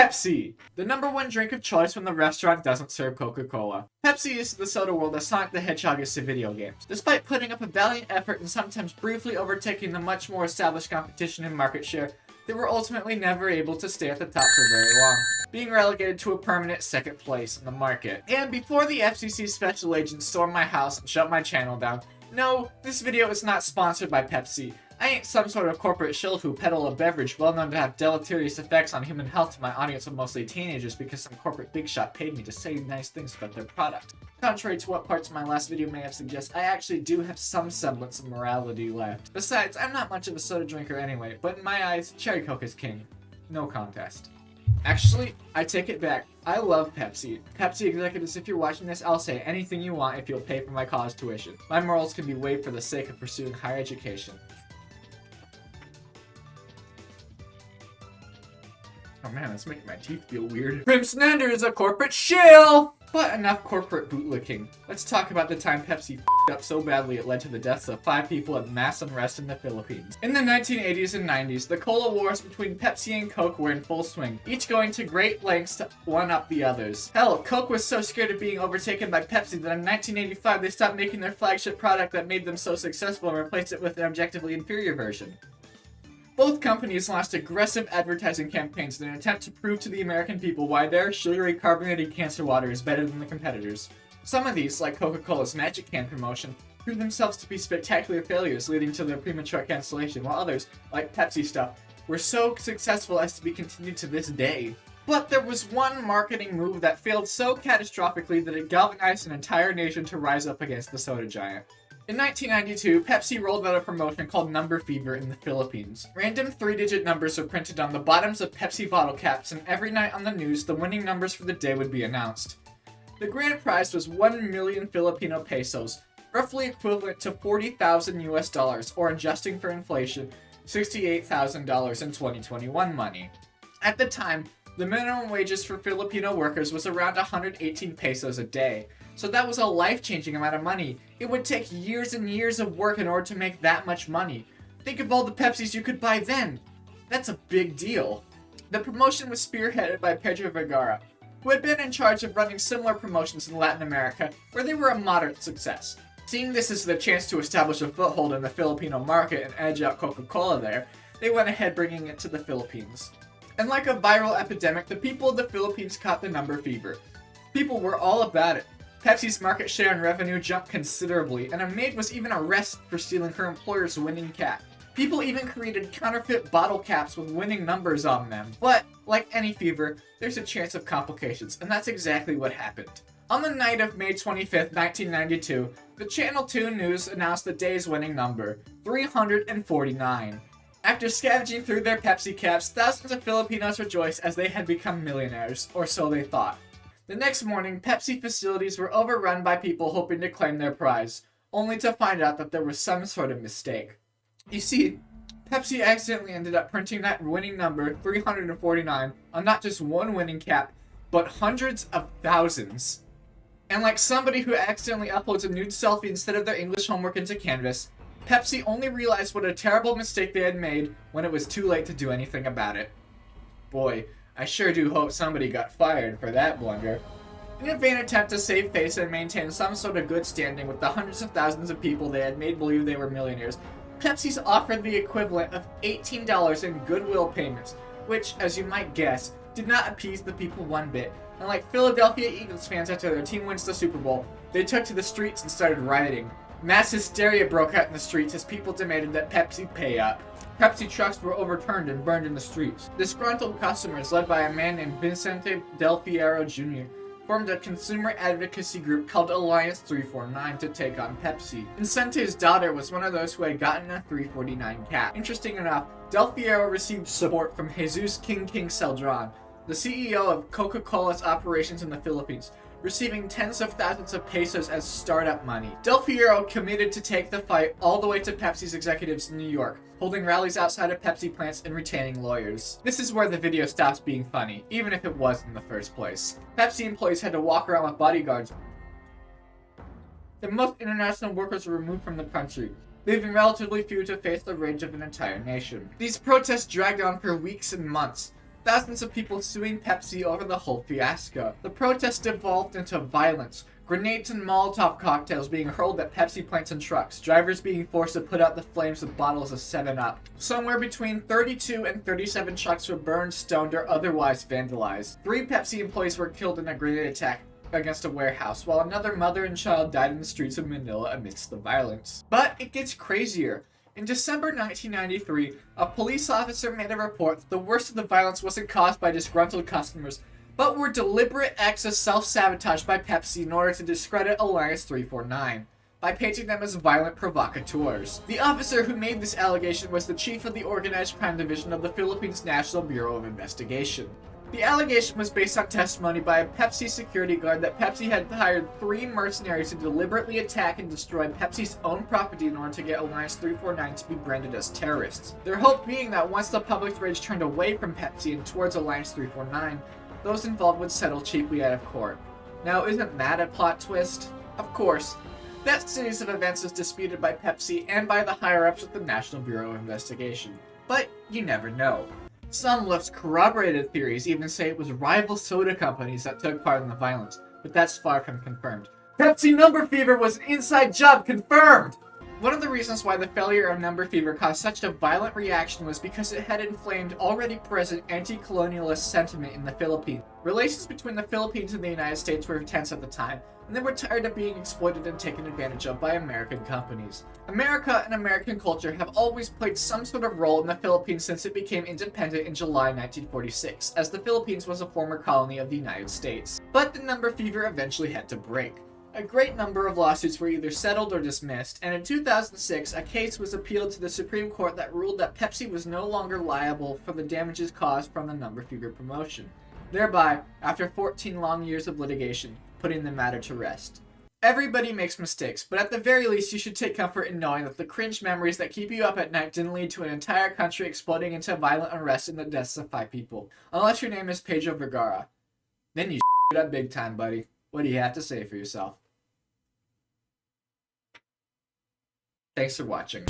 Pepsi, the number one drink of choice when the restaurant doesn't serve Coca-Cola. Pepsi is to the soda world as Sonic the Hedgehog is to video games. Despite putting up a valiant effort and sometimes briefly overtaking the much more established competition in market share, they were ultimately never able to stay at the top for very long, being relegated to a permanent second place in the market. And before the FCC special agents stormed my house and shut my channel down, no, this video is not sponsored by Pepsi. I ain't some sort of corporate shill who peddle a beverage well known to have deleterious effects on human health to my audience of mostly teenagers because some corporate big shot paid me to say nice things about their product. Contrary to what parts of my last video may have suggested, I actually do have some semblance of morality left. Besides, I'm not much of a soda drinker anyway, but in my eyes, Cherry Coke is king. No contest. Actually, I take it back. I love Pepsi. Pepsi executives, if you're watching this, I'll say anything you want if you'll pay for my college tuition. My morals can be waived for the sake of pursuing higher education. Oh man, that's making my teeth feel weird. Crimson Ender is a corporate shill! But enough corporate bootlicking. Let's talk about the time Pepsi f***ed up so badly it led to the deaths of 5 people and mass unrest in the Philippines. In the 1980s and 90s, the cola wars between Pepsi and Coke were in full swing, each going to great lengths to one-up the others. Hell, Coke was so scared of being overtaken by Pepsi that in 1985 they stopped making their flagship product that made them so successful and replaced it with their objectively inferior version. Both companies launched aggressive advertising campaigns in an attempt to prove to the American people why their sugary carbonated cancer water is better than the competitors. Some of these, like Coca-Cola's Magic Can promotion, proved themselves to be spectacular failures leading to their premature cancellation, while others, like Pepsi stuff, were so successful as to be continued to this day. But there was one marketing move that failed so catastrophically that it galvanized an entire nation to rise up against the soda giant. In 1992, Pepsi rolled out a promotion called Number Fever in the Philippines. Random 3-digit numbers were printed on the bottoms of Pepsi bottle caps, and every night on the news, the winning numbers for the day would be announced. The grand prize was 1 million Filipino pesos, roughly equivalent to $40,000 US, or adjusting for inflation, $68,000 in 2021 money. At the time, the minimum wages for Filipino workers was around 118 pesos a day. So that was a life-changing amount of money. It would take years and years of work in order to make that much money. Think of all the Pepsis you could buy then. That's a big deal. The promotion was spearheaded by Pedro Vergara, who had been in charge of running similar promotions in Latin America, where they were a moderate success. Seeing this as the chance to establish a foothold in the Filipino market and edge out Coca-Cola there, they went ahead bringing it to the Philippines. And like a viral epidemic, the people of the Philippines caught the number fever. People were all about it. Pepsi's market share and revenue jumped considerably, and a maid was even arrested for stealing her employer's winning cap. People even created counterfeit bottle caps with winning numbers on them. But, like any fever, there's a chance of complications, and that's exactly what happened. On the night of May 25th, 1992, the Channel 2 News announced the day's winning number, 349. After scavenging through their Pepsi caps, thousands of Filipinos rejoiced as they had become millionaires, or so they thought. The next morning, Pepsi facilities were overrun by people hoping to claim their prize, only to find out that there was some sort of mistake. You see, Pepsi accidentally ended up printing that winning number, 349, on not just one winning cap, but hundreds of thousands. And like somebody who accidentally uploads a nude selfie instead of their English homework into Canvas, Pepsi only realized what a terrible mistake they had made when it was too late to do anything about it. Boy, I sure do hope somebody got fired for that blunder. In a vain attempt to save face and maintain some sort of good standing with the hundreds of thousands of people they had made believe they were millionaires, Pepsi's offered the equivalent of $18 in goodwill payments, which, as you might guess, did not appease the people one bit. And like Philadelphia Eagles fans after their team wins the Super Bowl, they took to the streets and started rioting. Mass hysteria broke out in the streets as people demanded that Pepsi pay up. Pepsi trucks were overturned and burned in the streets. Disgruntled customers, led by a man named Vicente Del Fierro Jr., formed a consumer advocacy group called Alliance 349 to take on Pepsi. Vicente's daughter was one of those who had gotten a 349 cap. Interesting enough, Del Fierro received support from Jesus King Celdran, the CEO of Coca-Cola's operations in the Philippines, receiving tens of thousands of pesos as startup money. Del Fierro committed to take the fight all the way to Pepsi's executives in New York, holding rallies outside of Pepsi plants and retaining lawyers. This is where the video stops being funny, even if it was in the first place. Pepsi employees had to walk around with bodyguards. The most international workers were removed from the country, leaving relatively few to face the rage of an entire nation. These protests dragged on for weeks and months. thousands of people suing Pepsi over the whole fiasco. The protest devolved into violence. Grenades and Molotov cocktails being hurled at Pepsi plants and trucks, drivers being forced to put out the flames with bottles of 7-Up. Somewhere between 32 and 37 trucks were burned, stoned, or otherwise vandalized. 3 Pepsi employees were killed in a grenade attack against a warehouse, while another mother and child died in the streets of Manila amidst the violence. But it gets crazier. In December 1993, a police officer made a report that the worst of the violence wasn't caused by disgruntled customers, but were deliberate acts of self-sabotage by Pepsi in order to discredit Alliance 349, by painting them as violent provocateurs. The officer who made this allegation was the chief of the Organized Crime Division of the Philippines National Bureau of Investigation. The allegation was based on testimony by a Pepsi security guard that Pepsi had hired 3 mercenaries to deliberately attack and destroy Pepsi's own property in order to get Alliance 349 to be branded as terrorists. Their hope being that once the public's rage turned away from Pepsi and towards Alliance 349, those involved would settle cheaply out of court. Now, isn't that a plot twist? Of course. That series of events is disputed by Pepsi and by the higher-ups of the National Bureau of Investigation. But you never know. Some less corroborated theories even say it was rival soda companies that took part in the violence, but that's far from confirmed. Pepsi Number Fever was an inside job, confirmed! One of the reasons why the failure of Number Fever caused such a violent reaction was because it had inflamed already present anti-colonialist sentiment in the Philippines. Relations between the Philippines and the United States were tense at the time, and they were tired of being exploited and taken advantage of by American companies. America and American culture have always played some sort of role in the Philippines since it became independent in July 1946, as the Philippines was a former colony of the United States. But the Number Fever eventually had to break. A great number of lawsuits were either settled or dismissed, and in 2006, a case was appealed to the Supreme Court that ruled that Pepsi was no longer liable for the damages caused from the Number Fever promotion, thereby, after 14 long years of litigation, putting the matter to rest. Everybody makes mistakes, but at the very least you should take comfort in knowing that the cringe memories that keep you up at night didn't lead to an entire country exploding into violent unrest and the deaths of 5 people. Unless your name is Pedro Vergara. Then you it up big time, buddy. What do you have to say for yourself? Thanks for watching.